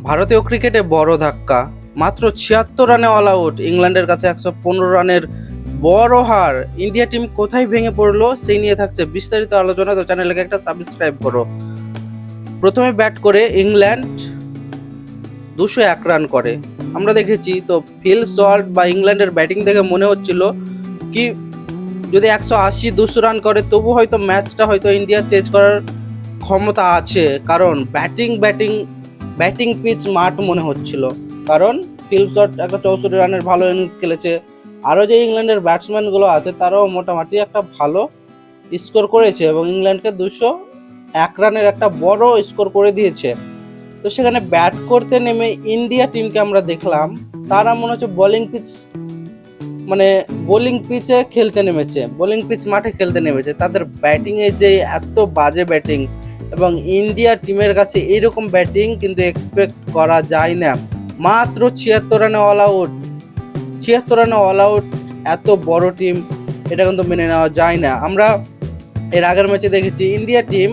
ভারতীয় ক্রিকেটে বড় ধাক্কা, মাত্র ৭৬ রানে অল আউট, ইংল্যান্ডের কাছে ১১৫ রানের বড় হার। ইন্ডিয়া টিম কোথায় ভেঙে পড়লো সেই নিয়ে থাকছে বিস্তারিত আলোচনা। তো চ্যানেলকে একটা সাবস্ক্রাইব করো। প্রথমে ব্যাট করে ইংল্যান্ড ২০১ রান করে আমরা দেখেছি। তো ফিল সল্ট বা ইংল্যান্ডের ব্যাটিং দেখে মনে হচ্ছিল কি যদি ১৮০-২০০ রান করে তবু হয়তো ম্যাচটা হয়তো ইন্ডিয়া চেঞ্জ করার ক্ষমতা আছে, কারণ ব্যাটিং পিচ মাঠ মনে হচ্ছিল। কারণ ফিল শট একটা ৬৪ রানের ভালো ইনিংস খেলেছে। আরও যে ইংল্যান্ডের ব্যাটসম্যানগুলো আছে তারাও মোটামুটি একটা ভালো স্কোর করেছে এবং ইংল্যান্ডকে ২০১ রানের একটা বড় স্কোর করে দিয়েছে। তো সেখানে ব্যাট করতে নেমে ইন্ডিয়া টিমকে আমরা দেখলাম তারা মনে হচ্ছে বোলিং পিচে খেলতে নেমেছে, বোলিং পিচ মাঠে খেলতে নেমেছে। তাদের ব্যাটিংয়ে যে এত বাজে ব্যাটিং, এবং ইন্ডিয়া টিমের কাছে এইরকম ব্যাটিং কিন্তু এক্সপেক্ট করা যায় না। মাত্র ৭৬ রানে অল আউট, ৭৬ রানে অল আউট, এত বড় টিম, এটা কিন্তু মেনে নেওয়া যায় না। আমরা এর আগের ম্যাচে দেখেছি ইন্ডিয়া টিম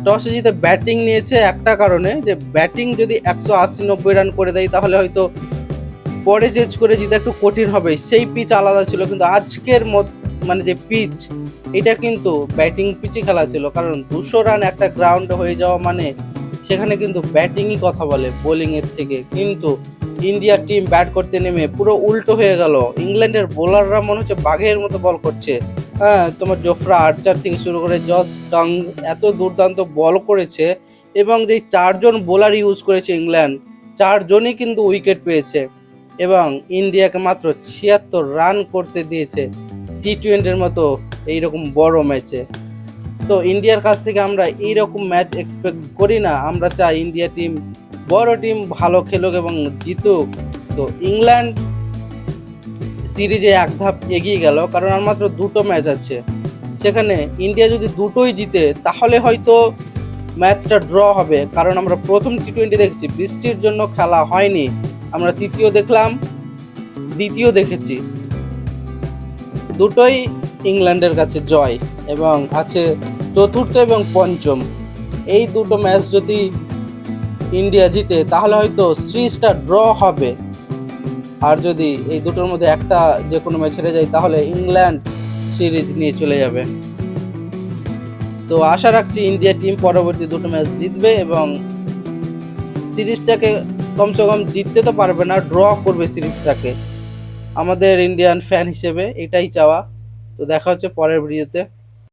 টসে জিতে ব্যাটিং নিয়েছে একটা কারণে, যে ব্যাটিং যদি ১৮০-৯০ রান করে দেয় তাহলে হয়তো পরে চেঞ্জ করে জিতে একটু কঠিন হবে, সেই পিচ আলাদা ছিল। কিন্তু আজকের যে পিচ, এটা কিন্তু ব্যাটিং পিচে খেলা ছিল, কারণ ২০০ রান একটা গ্রাউন্ডে হয়ে যাওয়া মানে সেখানে কিন্তু ব্যাটিংই কথা বলে বোলিংয়ের থেকে। কিন্তু ইন্ডিয়া টিম ব্যাট করতে নেমে পুরো উল্টো হয়ে গেল। ইংল্যান্ডের বোলাররা মনে হচ্ছে বাঘের মতো বল করছে। হ্যাঁ, তোমার জোফরা আর্চার থেকে শুরু করে জস টাং এত দুর্দান্ত বল করেছে, এবং যে ৪ জন বোলার ইউজ করেছে ইংল্যান্ড, ৪ জনই কিন্তু উইকেট পেয়েছে এবং ইন্ডিয়াকে মাত্র ৭৬ রান করতে দিয়েছে টি-20-র মতো এইরকম বড় ম্যাচে। তো ইন্ডিয়ার কাছ থেকে আমরা এইরকম ম্যাচ এক্সপেক্ট করি না। আমরা চাই ইন্ডিয়া টিম বড় টিম ভালো খেলুক এবং জিতুক। তো ইংল্যান্ড সিরিজে এক ধাপ এগিয়ে গেল, কারণ আর মাত্র 2টো ম্যাচ আছে। সেখানে ইন্ডিয়া যদি দুটোই জিতে তাহলে হয়তো ম্যাচটা ড্র হবে, কারণ আমরা প্রথম টি-20 দেখছি বৃষ্টির জন্য খেলা হয়নি। আমরা তৃতীয় দেখলাম, দ্বিতীয় দেখেছি, দুটোই ইংল্যান্ডের কাছে জয়, এবং আছে চতুর্থ এবং পঞ্চম। এই দুটো ম্যাচ যদি ইন্ডিয়া জিতে তাহলে হয়তো সিরিজটা ড্র হবে, আর যদি এই দুটোর মধ্যে একটা যে কোনো ম্যাচ হেরে যায় তাহলে ইংল্যান্ড সিরিজ নিয়ে চলে যাবে। তো আশা রাখছি ইন্ডিয়া টিম পরবর্তী দুটো ম্যাচ জিতবে এবং সিরিজটাকে কমসে কম জিততে তো পারবে না, ড্র করবে সিরিজটাকে। আমাদের ইন্ডিয়ান ফ্যান হিসেবে এটাই চাওয়া। তো দেখা হচ্ছে পরের ভিডিওতে।